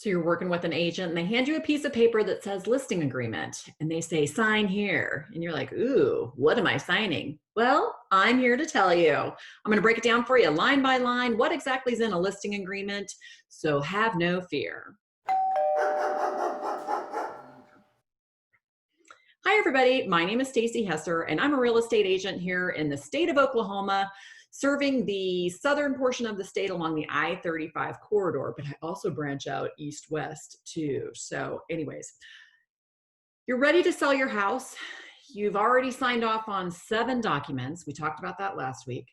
So you're working with an agent and they hand you a piece of paper that says listing agreement and they say sign here. And you're like, ooh, what am I signing? Well, I'm here to tell you. I'm going to break it down for you line by line. What exactly is in a listing agreement? So have no fear. Hi, everybody. My name is Stacy Hesser, and I'm a real estate agent here in the state of Oklahoma, serving the southern portion of the state along the I-35 corridor, but I also branch out east-west too. So anyways, you're ready to sell your house. You've already signed off on 7 documents. We talked about that last week.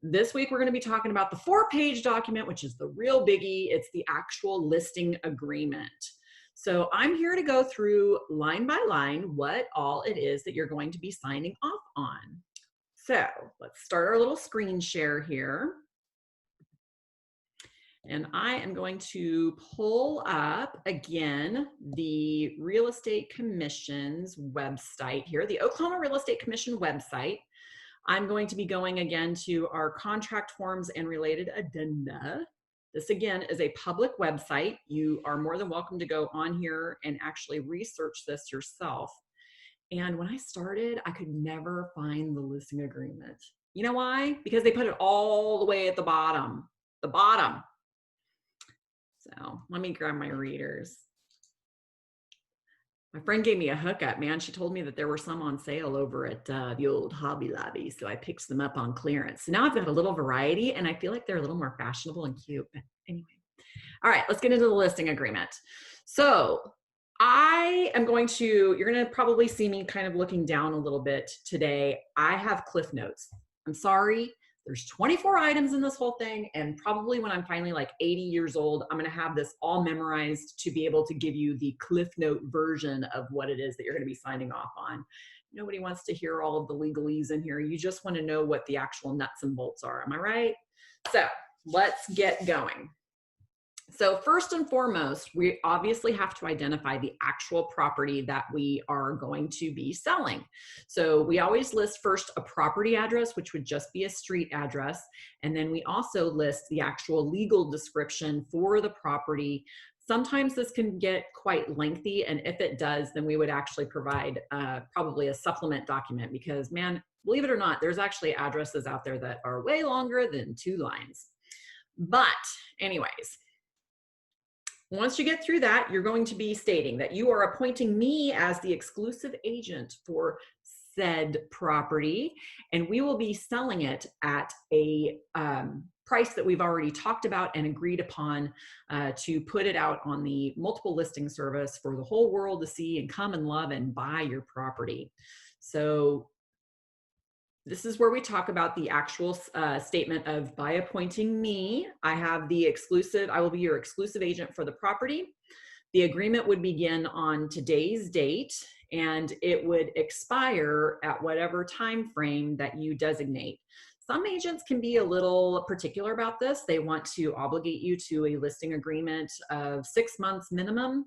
This week, we're going to be talking about the 4-page document, which is the real biggie. It's the actual listing agreement. So I'm here to go through line by line what all it is that you're going to be signing off on. So let's start our little screen share here. And I am going to pull up again the Real Estate Commission's website here, the Oklahoma Real Estate Commission website. I'm going to be going again to our contract forms and related addenda. This again is a public website. You are more than welcome to go on here and actually research this yourself. And when I started, I could never find the listing agreement. You know why? Because they put it all the way at the bottom. So let me grab my readers. My friend gave me a hookup, man. She told me that there were some on sale over at the old Hobby Lobby. So I picked them up on clearance. So now I've got a little variety and I feel like they're a little more fashionable and cute. But anyway. All right, let's get into the listing agreement. So I am going to, you're going to probably see me kind of looking down a little bit today. I have cliff notes. I'm sorry. There's 24 items in this whole thing, and probably when I'm finally like 80 years old, I'm going to have this all memorized to be able to give you the Cliff Note version of what it is that you're going to be signing off on. Nobody wants to hear all of the legalese in here. You just want to know what the actual nuts and bolts are. Am I right? So let's get going. So first and foremost, we obviously have to identify the actual property that we are going to be selling. So we always list first a property address, which would just be a street address. And then we also list the actual legal description for the property. Sometimes this can get quite lengthy. And if it does, then we would actually provide probably a supplement document because, man, believe it or not, there's actually addresses out there that are way longer than 2 lines. But anyways, once you get through that, you're going to be stating that you are appointing me as the exclusive agent for said property, and we will be selling it at a price that we've already talked about and agreed upon to put it out on the multiple listing service for the whole world to see and come and love and buy your property. So this is where we talk about the actual statement of by appointing me, I will be your exclusive agent for the property. The agreement would begin on today's date and it would expire at whatever time frame that you designate. Some agents can be a little particular about this. They want to obligate you to a listing agreement of 6 months minimum.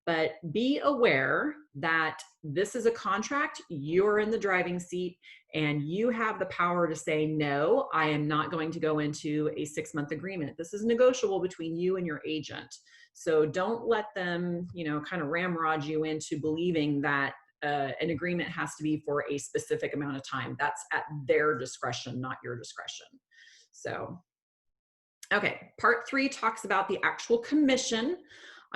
But be aware that this is a contract, you're in the driving seat, and you have the power to say, no, I am not going to go into a 6-month agreement. This is negotiable between you and your agent. So don't let them, kind of ramrod you into believing that an agreement has to be for a specific amount of time. That's at their discretion, not your discretion. So, okay, part 3 talks about the actual commission.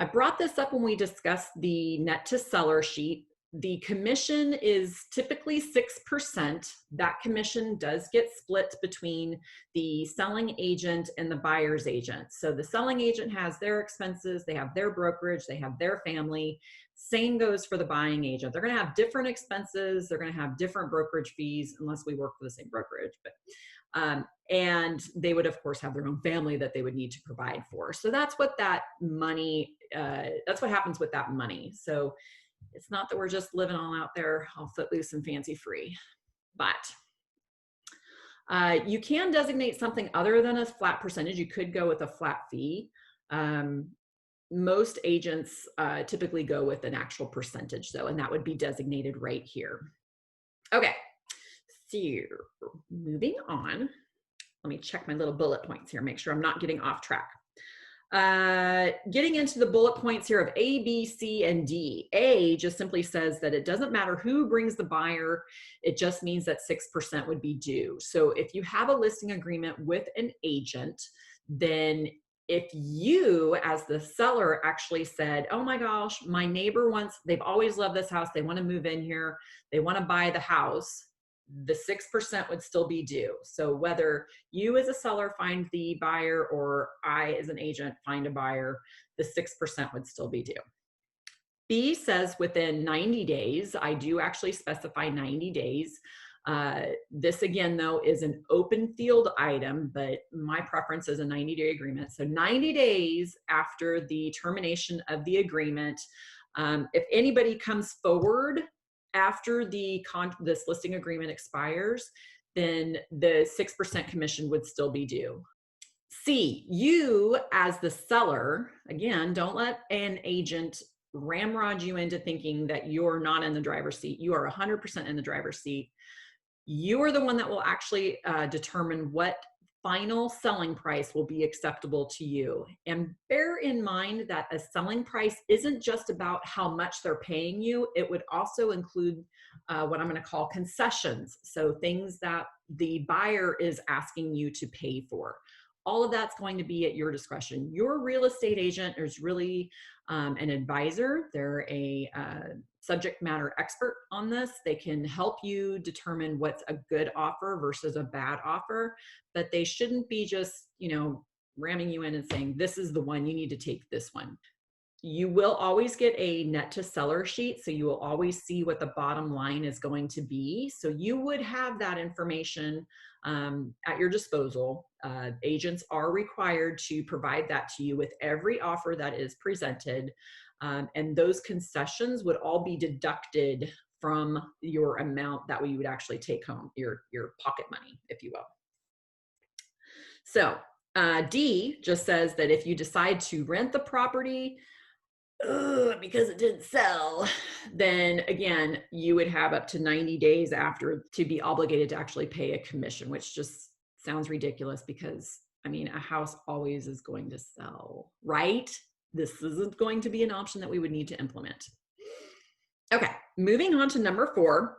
I brought this up when we discussed the net to seller sheet. The commission is typically 6%. That commission does get split between the selling agent and the buyer's agent. So the selling agent has their expenses, they have their brokerage, they have their family. Same goes for the buying agent. They're going to have different expenses, they're going to have different brokerage fees unless we work for the same brokerage. And they would, of course, have their own family that they would need to provide for. So that's what that money, that's what happens with that money. So it's not that we're just living all out there all footloose and fancy free, but you can designate something other than a flat percentage. You could go with a flat fee. Most agents typically go with an actual percentage though, and that would be designated right here. Okay, so moving on. Let me check my little bullet points here, make sure I'm not getting off track. Getting into the bullet points here of A, B, C, and D. A just simply says that it doesn't matter who brings the buyer. It just means that 6% would be due. So if you have a listing agreement with an agent, then if you as the seller actually said, oh my gosh, my neighbor wants, they've always loved this house, they want to move in here, they want to buy the house, the 6% would still be due. So whether you as a seller find the buyer or I as an agent find a buyer, the 6% would still be due. B says within 90 days. I do actually specify 90 days. This again, though, is an open field item, but my preference is a 90-day agreement. So 90 days after the termination of the agreement, if anybody comes forward after this listing agreement expires, then the 6% commission would still be due. C, you as the seller, again, don't let an agent ramrod you into thinking that you're not in the driver's seat. You are 100% in the driver's seat. You are the one that will actually determine what final selling price will be acceptable to you. And bear in mind that a selling price isn't just about how much they're paying you. It would also include what I'm going to call concessions. So things that the buyer is asking you to pay for. All of that's going to be at your discretion. Your real estate agent is really an advisor. They're a subject matter expert on this. They can help you determine what's a good offer versus a bad offer, but they shouldn't be just, ramming you in and saying, this is the one, you need to take this one. You will always get a net to seller sheet, so you will always see what the bottom line is going to be. So you would have that information at your disposal. Agents are required to provide that to you with every offer that is presented, and those concessions would all be deducted from your amount that you would actually take home, your pocket money, if you will. So D just says that if you decide to rent the property, because it didn't sell, then again, you would have up to 90 days after to be obligated to actually pay a commission, which just sounds ridiculous because, a house always is going to sell, right? This isn't going to be an option that we would need to implement. Okay, moving on to number 4.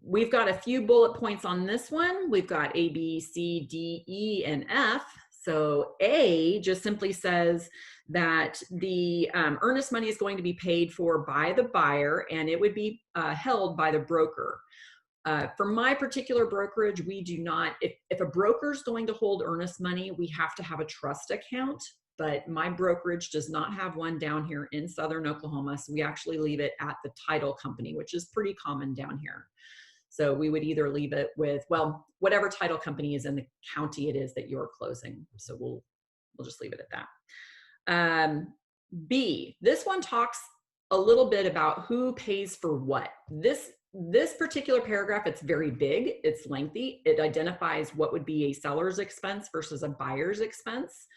We've got a few bullet points on this one. We've got A, B, C, D, E, and F. So A just simply says that the earnest money is going to be paid for by the buyer, and it would be held by the broker. For my particular brokerage, we do not, if a broker is going to hold earnest money, we have to have a trust account, but my brokerage does not have one down here in Southern Oklahoma. So we actually leave it at the title company, which is pretty common down here. So we would either leave it with, well, whatever title company is in the county it is that you're closing. So we'll just leave it at that. B, this one talks a little bit about who pays for what. This particular paragraph, it's very big, it's lengthy. It identifies what would be a seller's expense versus a buyer's expense.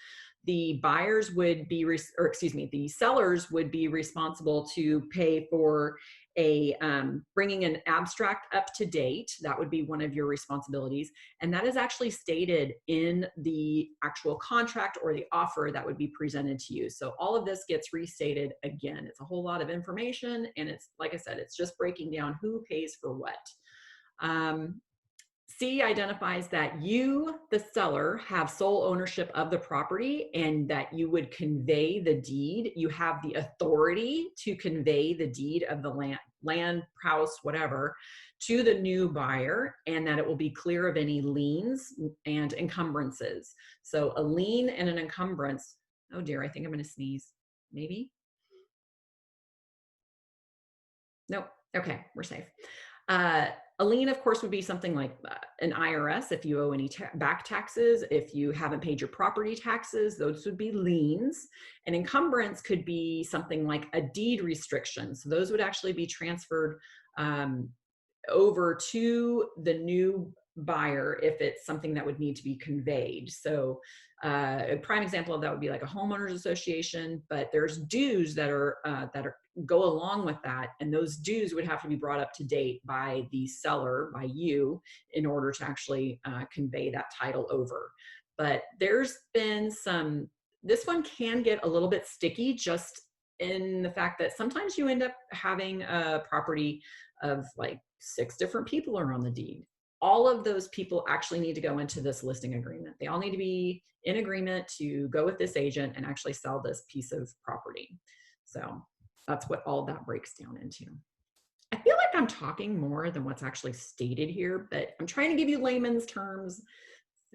The buyers would be, the sellers would be responsible to pay for bringing an abstract up to date. That would be one of your responsibilities. And that is actually stated in the actual contract or the offer that would be presented to you. So all of this gets restated again. It's a whole lot of information. And it's, like I said, it's just breaking down who pays for what. C identifies that you, the seller, have sole ownership of the property and that you would convey the deed. You have the authority to convey the deed of the land, house, whatever, to the new buyer, and that it will be clear of any liens and encumbrances. So a lien and an encumbrance, oh dear, I think I'm going to sneeze. Maybe? Nope. Okay, we're safe. A lien, of course, would be something like an IRS if you owe any back taxes. If you haven't paid your property taxes, those would be liens. An encumbrance could be something like a deed restriction. So those would actually be transferred over to the new buyer if it's something that would need to be conveyed. So a prime example of that would be like a homeowners association, but there's dues that go along with that, and those dues would have to be brought up to date by the seller, by you, in order to actually convey that title over. But there's been some this one can get a little bit sticky just in the fact that sometimes you end up having a property of like 6 different people are on the deed. All of those people actually need to go into this listing agreement. They all need to be in agreement to go with this agent and actually sell this piece of property. So that's what all of that breaks down into. I feel like I'm talking more than what's actually stated here, but I'm trying to give you layman's terms.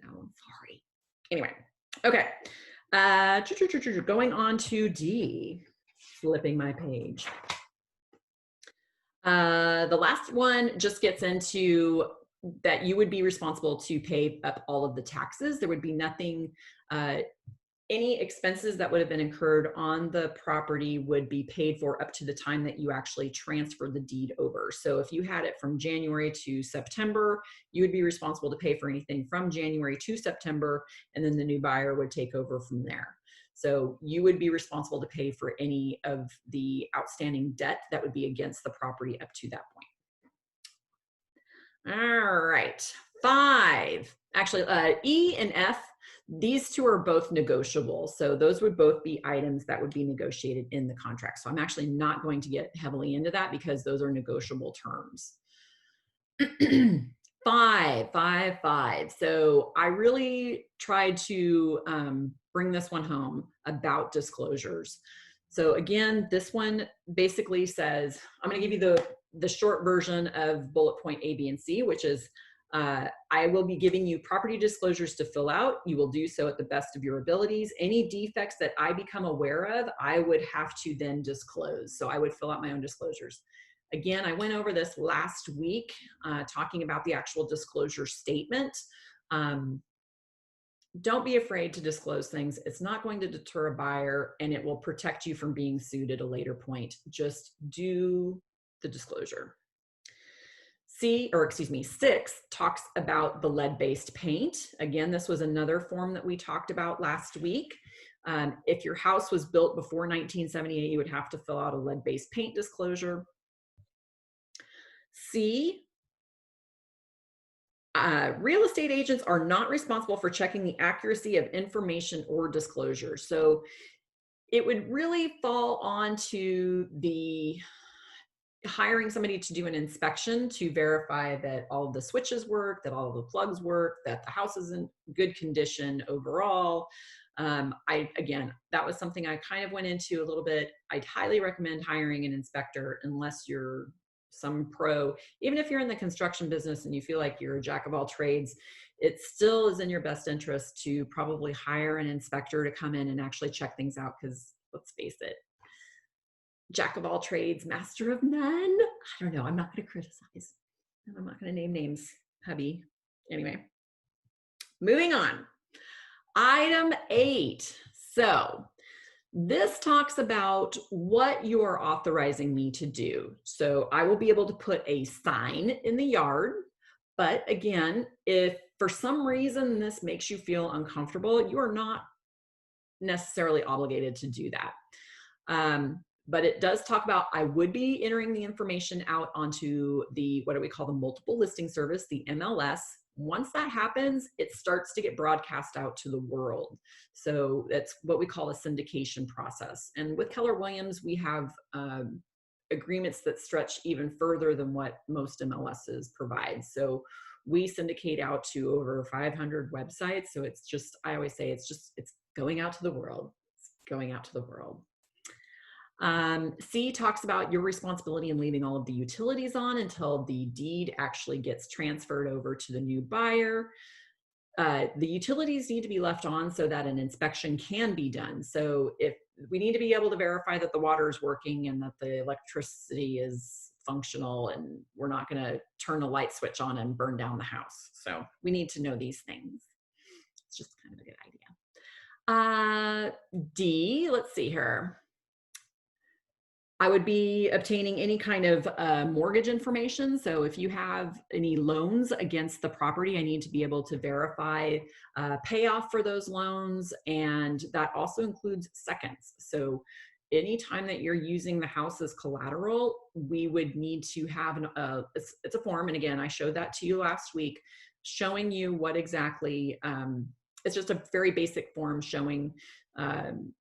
So sorry. Anyway, okay. Going on to D, flipping my page. The last one just gets into that you would be responsible to pay up all of the taxes. There would be nothing, any expenses that would have been incurred on the property would be paid for up to the time that you actually transfer the deed over. So if you had it from January to September, you would be responsible to pay for anything from January to September, and then the new buyer would take over from there. So you would be responsible to pay for any of the outstanding debt that would be against the property up to that point. All right, 5. Actually, E and F, these two are both negotiable. So those would both be items that would be negotiated in the contract. So I'm actually not going to get heavily into that because those are negotiable terms. 5. So I really tried to bring this one home about disclosures. So again, this one basically says, I'm going to give you the short version of bullet point A, B, and C, which is I will be giving you property disclosures to fill out. You will do so at the best of your abilities. Any defects that I become aware of, I would have to then disclose. So I would fill out my own disclosures. Again, I went over this last week, talking about the actual disclosure statement. Don't be afraid to disclose things. It's not going to deter a buyer, and it will protect you from being sued at a later point. Just do the disclosure. 6 talks about the lead-based paint. Again, this was another form that we talked about last week. If your house was built before 1978, you would have to fill out a lead-based paint disclosure. C, real estate agents are not responsible for checking the accuracy of information or disclosure. So it would really fall onto the hiring somebody to do an inspection to verify that all of the switches work, that all of the plugs work, that the house is in good condition overall. Again, that was something I kind of went into a little bit. I'd highly recommend hiring an inspector unless you're some pro. Even if you're in the construction business and you feel like you're a jack of all trades, it still is in your best interest to probably hire an inspector to come in and actually check things out, because let's face it, jack of all trades, master of none. I don't know. I'm not going to criticize. I'm not going to name names, hubby. Anyway, moving on. Item 8. So this talks about what you are authorizing me to do. So I will be able to put a sign in the yard. But again, if for some reason this makes you feel uncomfortable, you are not necessarily obligated to do that. But it does talk about, I would be entering the information out onto the, what do we call, the multiple listing service, the MLS. Once that happens, it starts to get broadcast out to the world. So that's what we call a syndication process. And with Keller Williams, we have agreements that stretch even further than what most MLSs provide. So we syndicate out to over 500 websites. So it's just, I always say, it's going out to the world. It's going out to the world. C talks about your responsibility in leaving all of the utilities on until the deed actually gets transferred over to the new buyer. The utilities need to be left on so that an inspection can be done. So if we need to be able to verify that the water is working and that the electricity is functional, and we're not going to turn a light switch on and burn down the house. So we need to know these things. It's just kind of a good idea. D, let's see here. I would be obtaining any kind of mortgage information. So if you have any loans against the property, I need to be able to verify payoff for those loans. And that also includes seconds. So anytime that you're using the house as collateral, we would need to have, it's a form. And again, I showed that to you last week, showing you what exactly It's just a very basic form showing,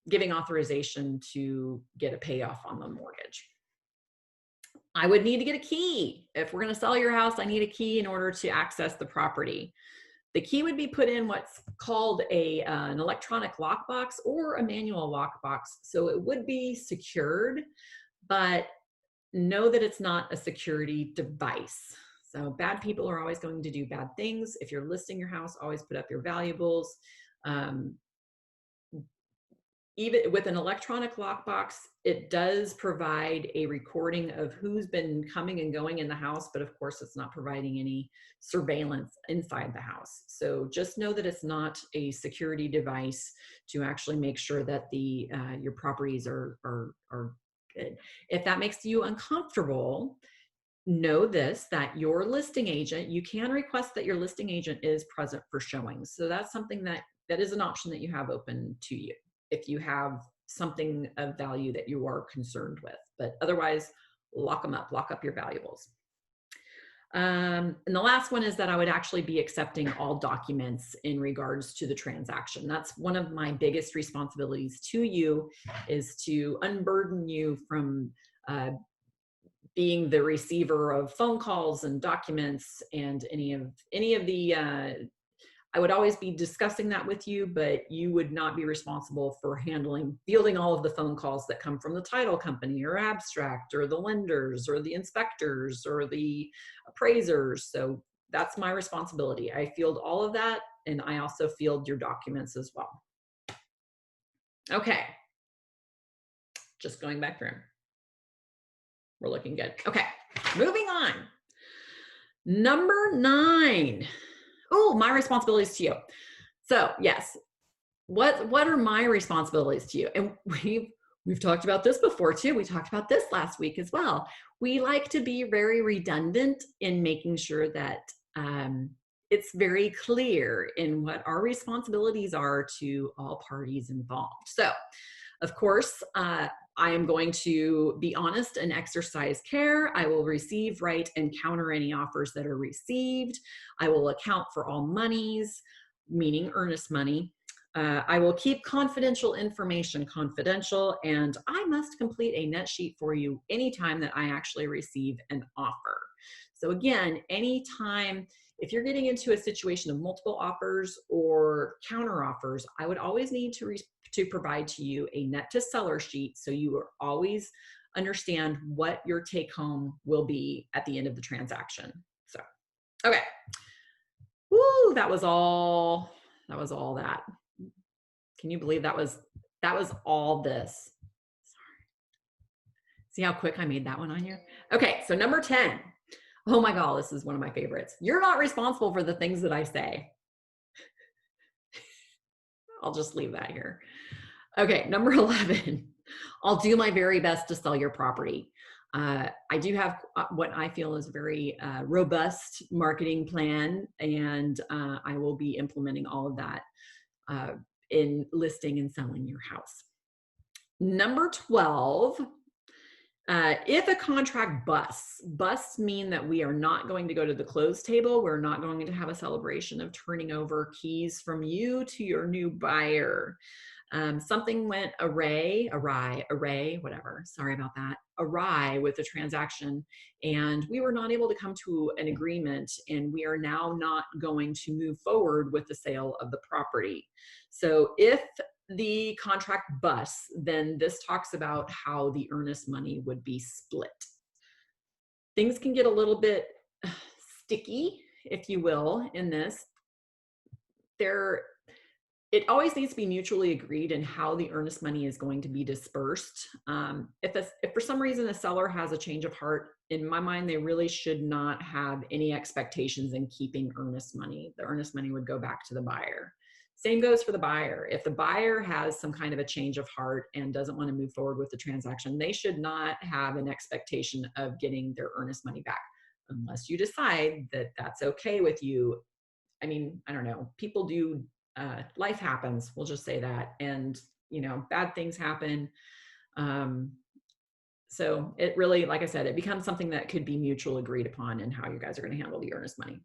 giving authorization to get a payoff on the mortgage. I would need to get a key. If we're going to sell your house, I need a key in order to access the property. The key would be put in what's called an electronic lockbox or a manual lockbox. So it would be secured, but know that it's not a security device. So bad people are always going to do bad things. If you're listing your house, always put up your valuables. Even with an electronic lockbox, it does provide a recording of who's been coming and going in the house, but of course it's not providing any surveillance inside the house. So just know that it's not a security device to actually make sure that your properties are good. If that makes you uncomfortable, know this, that your listing agent, you can request that your listing agent is present for showings. So that's something that is an option that you have open to you if you have something of value that you are concerned with. But otherwise, lock them up, lock up your valuables. And the last one is that I would actually be accepting all documents in regards to the transaction. That's one of my biggest responsibilities to you, is to unburden you from being the receiver of phone calls and documents and any of the I would always be discussing that with you, but you would not be responsible for fielding all of the phone calls that come from the title company or abstract or the lenders or the inspectors or the appraisers. So that's my responsibility. I field all of that, and I also field your documents as well. Okay, just going back through. We're looking good. Okay, moving on. Number 9. Oh, my responsibilities to you. So yes, what are my responsibilities to you? And we've talked about this before too. We talked about this last week as well. We like to be very redundant in making sure that it's very clear in what our responsibilities are to all parties involved. So, of course, I am going to be honest and exercise care. I will receive, write, and counter any offers that are received. I will account for all monies, meaning earnest money. I will keep confidential information confidential, and I must complete a net sheet for you anytime that I actually receive an offer. So again, anytime, if you're getting into a situation of multiple offers or counter offers, I would always need to provide to you a net to seller sheet, so you will always understand what your take home will be at the end of the transaction. So, okay. Woo, that was all that. Can you believe that was all this? Sorry. See how quick I made that one on here? Okay, so number 10. Oh my God, this is one of my favorites. You're not responsible for the things that I say. I'll just leave that here. Okay, number 11. I'll do my very best to sell your property. I do have what I feel is a very robust marketing plan, and I will be implementing all of that in listing and selling your house. Number 12, if a contract busts mean that we are not going to go to the close table. We're not going to have a celebration of turning over keys from you to your new buyer. Something went awry, whatever. Sorry about that. Awry with the transaction, and we were not able to come to an agreement, and we are now not going to move forward with the sale of the property. So if the contract busts, then this talks about how the earnest money would be split. Things can get a little bit sticky, if you will, in this. It always needs to be mutually agreed in how the earnest money is going to be dispersed. If for some reason a seller has a change of heart, in my mind, they really should not have any expectations in keeping earnest money. The earnest money would go back to the buyer. Same goes for the buyer. If the buyer has some kind of a change of heart and doesn't want to move forward with the transaction, they should not have an expectation of getting their earnest money back, unless you decide that that's okay with you. I mean, I don't know. People do. Life happens, we'll just say that, and bad things happen, so it really, like I said, it becomes something that could be mutual agreed upon in how you guys are going to handle the earnest money.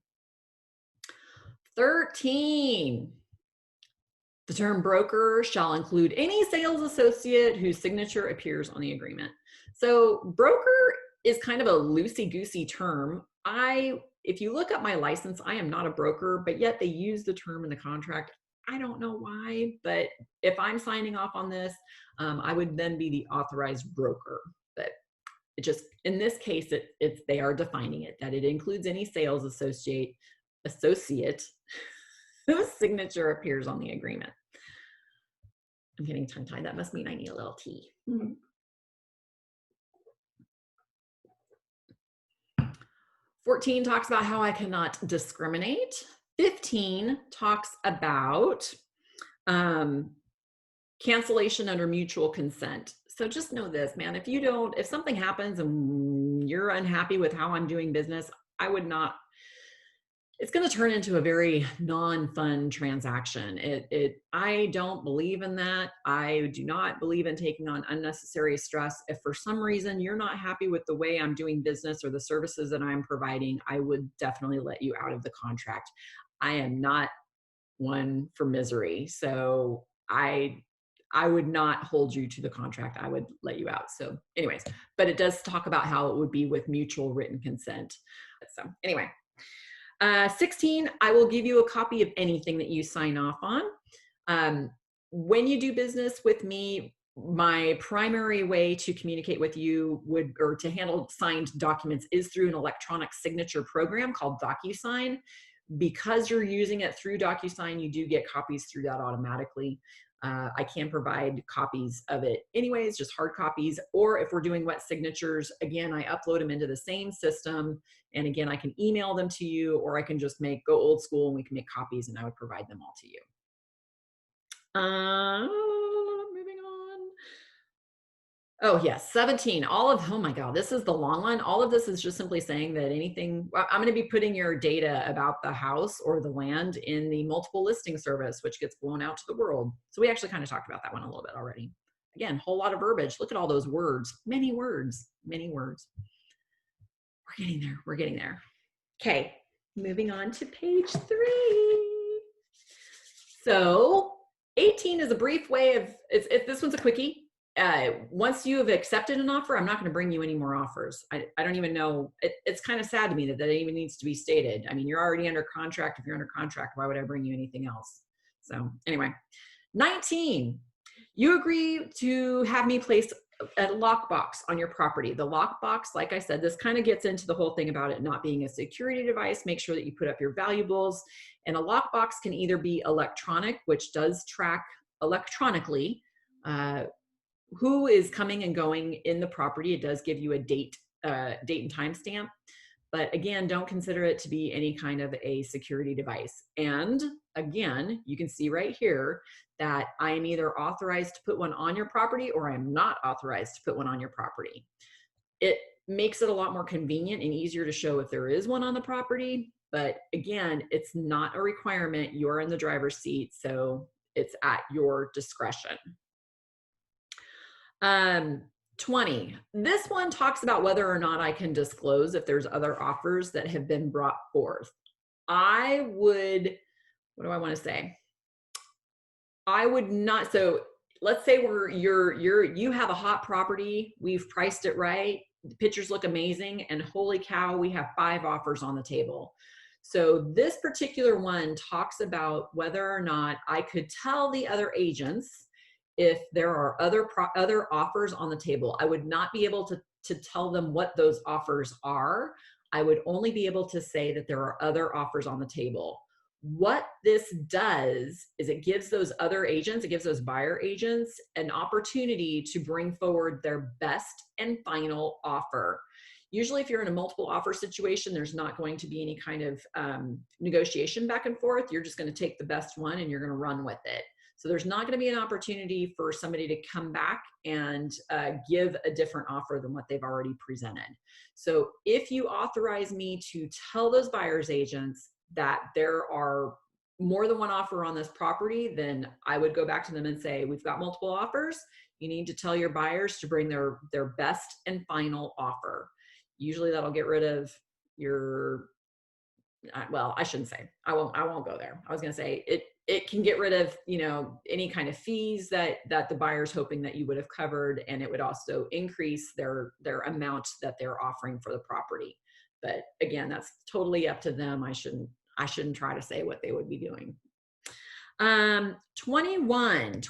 13, The term broker shall include any sales associate whose signature appears on the agreement. So broker is kind of a loosey-goosey term. If you look up my license, I am not a broker, but yet they use the term in the contract. I don't know why, but if I'm signing off on this, I would then be the authorized broker. But it just, in this case, they are defining it, that it includes any sales associate whose signature appears on the agreement. I'm getting tongue-tied. That must mean I need a little tea. 14 talks about how I cannot discriminate. 15 talks about cancellation under mutual consent. So just know this, man, if something happens and you're unhappy with how I'm doing business, it's going to turn into a very non-fun transaction. I don't believe in that. I do not believe in taking on unnecessary stress. If for some reason you're not happy with the way I'm doing business or the services that I'm providing, I would definitely let you out of the contract. I am not one for misery. So I would not hold you to the contract. I would let you out. So anyways, but it does talk about how it would be with mutual written consent. So anyway. 16, I will give you a copy of anything that you sign off on. When you do business with me, my primary way to communicate with you or to handle signed documents is through an electronic signature program called DocuSign. Because you're using it through DocuSign, you do get copies through that automatically. I can provide copies of it anyways, just hard copies, or if we're doing wet signatures, again, I upload them into the same system. And again, I can email them to you, or I can just go old school and we can make copies and I would provide them all to you. Moving on. Oh yes, 17, oh my God, this is the long one. All of this is just simply saying that I'm going to be putting your data about the house or the land in the multiple listing service, which gets blown out to the world. So we actually kind of talked about that one a little bit already. Again, whole lot of verbiage. Look at all those words, many words. We're getting there. Okay, moving on to page 3. So 18 is a brief way of, this one's a quickie. Once you have accepted an offer, I'm not going to bring you any more offers. I don't even know. It's kind of sad to me that even needs to be stated. I mean, you're already under contract. If you're under contract, why would I bring you anything else? So anyway, 19, you agree to have me place a lockbox on your property. The lockbox, like I said, this kind of gets into the whole thing about it not being a security device. Make sure that you put up your valuables. And a lockbox can either be electronic, which does track electronically who is coming and going in the property. It does give you a date and time stamp. But again, don't consider it to be any kind of a security device. And again, you can see right here that I am either authorized to put one on your property or I'm not authorized to put one on your property. It makes it a lot more convenient and easier to show if there is one on the property. But again, it's not a requirement. You're in the driver's seat, so it's at your discretion. 20. This one talks about whether or not I can disclose if there's other offers that have been brought forth. What do I want to say? I would not. So let's say you have a hot property. We've priced it right. The pictures look amazing. And holy cow, we have 5 offers on the table. So this particular one talks about whether or not I could tell the other agents if there are other offers on the table. I would not be able to tell them what those offers are. I would only be able to say that there are other offers on the table. What this does is it gives those other agents, it gives those buyer agents an opportunity to bring forward their best and final offer. Usually if you're in a multiple offer situation, there's not going to be any kind of negotiation back and forth. You're just going to take the best one and you're going to run with it. So there's not going to be an opportunity for somebody to come back and give a different offer than what they've already presented. So if you authorize me to tell those buyer's agents that there are more than one offer on this property, then I would go back to them and say, we've got multiple offers. You need to tell your buyers to bring their best and final offer. Usually that'll get rid of your, well, I shouldn't say, I won't go there. I was going to say it can get rid of, you know, any kind of fees that the buyer's hoping that you would have covered, and it would also increase their amount that they're offering for the property. But again, that's totally up to them. I shouldn't try to say what they would be doing. 21.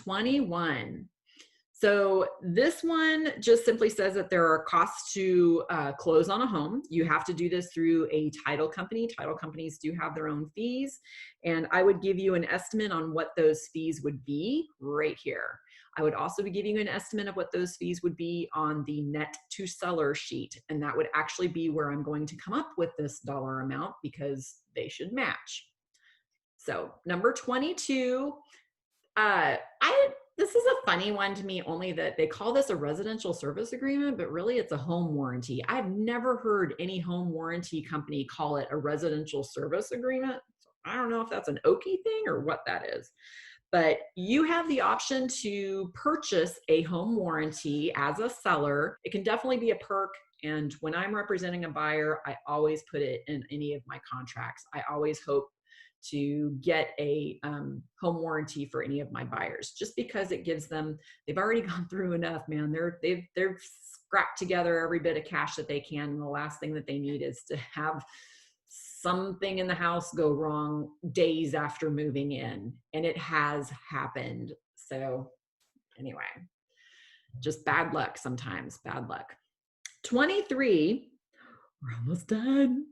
So this one just simply says that there are costs to close on a home. You have to do this through a title company. Title companies do have their own fees. And I would give you an estimate on what those fees would be right here. I would also be giving you an estimate of what those fees would be on the net to seller sheet. And that would actually be where I'm going to come up with this dollar amount, because they should match. So number 22, this is a funny one to me, only that they call this a residential service agreement, but really it's a home warranty. I've never heard any home warranty company call it a residential service agreement. So I don't know if that's an Okie thing or what that is, but you have the option to purchase a home warranty as a seller. It can definitely be a perk. And when I'm representing a buyer, I always put it in any of my contracts. I always hope to get a home warranty for any of my buyers, just because it gives them, they've already gone through enough, man. They've scrapped together every bit of cash that they can. And the last thing that they need is to have something in the house go wrong days after moving in. And it has happened. So anyway, just bad luck sometimes, bad luck. 23, we're almost done.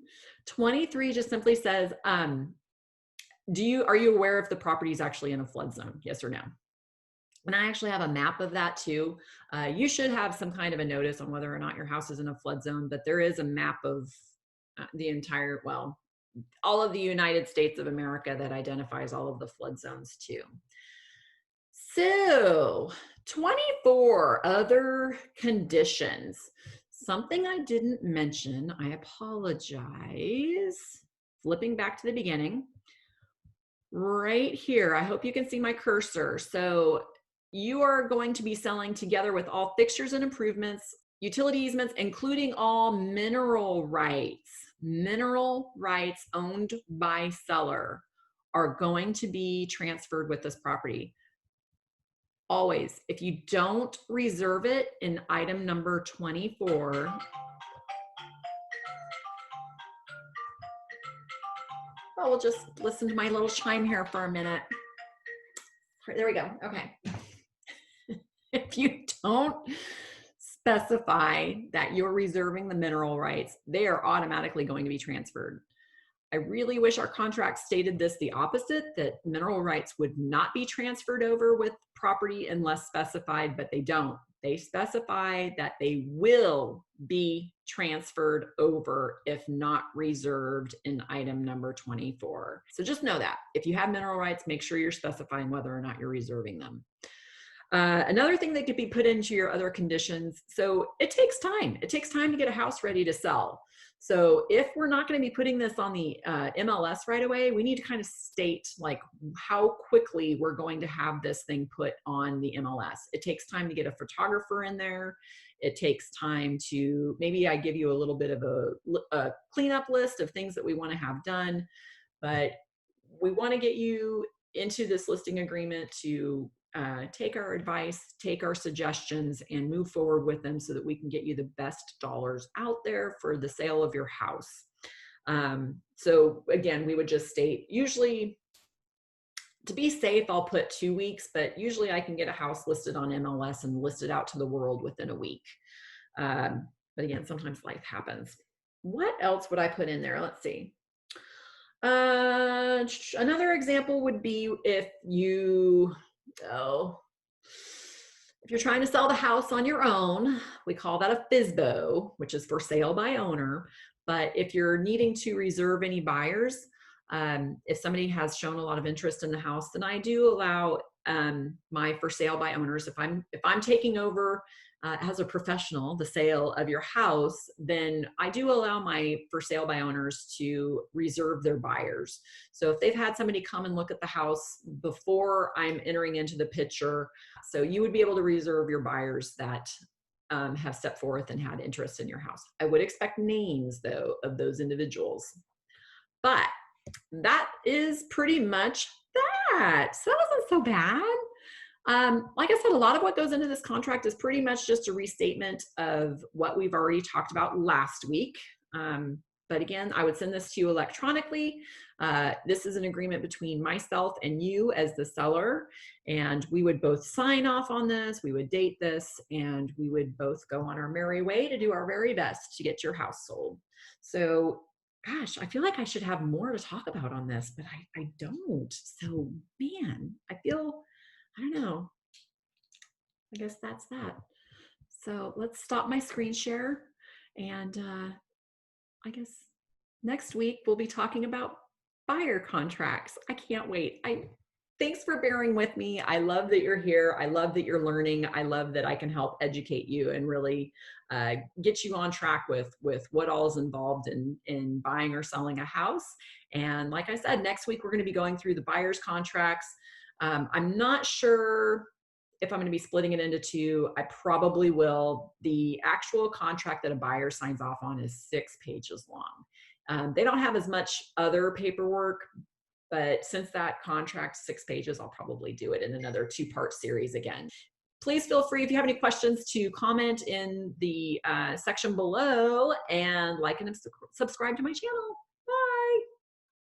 23 just simply says, are you aware if the property is actually in a flood zone? Yes or no? And I actually have a map of that too. You should have some kind of a notice on whether or not your house is in a flood zone, but there is a map of the entire, well, all of the United States of America that identifies all of the flood zones too. So 24, other conditions. Something I didn't mention, I apologize. Flipping back to the beginning. Right here, I hope you can see my cursor. So you are going to be selling together with all fixtures and improvements, utility easements, including all mineral rights. Mineral rights owned by seller are going to be transferred with this property. Always, if you don't reserve it in item number 24, well, we'll just listen to my little chime here for a minute. There we go. Okay. If you don't specify that you're reserving the mineral rights, they are automatically going to be transferred. I really wish our contract stated this the opposite, that mineral rights would not be transferred over with property unless specified, but they don't. They specify that they will be transferred over if not reserved in item number 24. So just know that if you have mineral rights, make sure you're specifying whether or not you're reserving them. Another thing that could be put into your other conditions. So it takes time. It takes time to get a house ready to sell. So if we're not going to be putting this on the MLS right away, we need to kind of state like how quickly we're going to have this thing put on the MLS. It takes time to get a photographer in there. It takes time to, maybe I give you a little bit of a cleanup list of things that we want to have done, but we want to get you into this listing agreement to take our advice, take our suggestions, and move forward with them so that we can get you the best dollars out there for the sale of your house. So again, we would just state, usually to be safe, I'll put 2 weeks, but usually I can get a house listed on MLS and listed out to the world within a week. But again, sometimes life happens. What else would I put in there? Let's see. Another example would be if you're trying to sell the house on your own, we call that a FSBO, which is for sale by owner. But if you're needing to reserve any buyers, if somebody has shown a lot of interest in the house, then I do allow my for sale by owners. If I'm taking over as a professional the sale of your house, then I do allow my for sale by owners to reserve their buyers. So if they've had somebody come and look at the house before I'm entering into the picture, so you would be able to reserve your buyers that have stepped forth and had interest in your house. I would expect names though of those individuals. But that is pretty much that. So that wasn't so bad. Like I said, a lot of what goes into this contract is pretty much just a restatement of what we've already talked about last week. But again, I would send this to you electronically. This is an agreement between myself and you as the seller, and we would both sign off on this, we would date this, and we would both go on our merry way to do our very best to get your house sold. So gosh, I feel like I should have more to talk about on this, but I don't. So man, I don't know. I guess that's that. So let's stop my screen share. And I guess next week we'll be talking about buyer contracts. I can't wait. Thanks for bearing with me. I love that you're here. I love that you're learning. I love that I can help educate you and really get you on track with what all is involved in buying or selling a house. And like I said, next week we're going to be going through the buyer's contracts. I'm not sure if I'm going to be splitting it into two. I probably will. The actual contract that a buyer signs off on is 6 pages long. They don't have as much other paperwork, but since that contract's 6 pages, I'll probably do it in another 2-part series again. Please feel free, if you have any questions, to comment in the section below, and like and subscribe to my channel.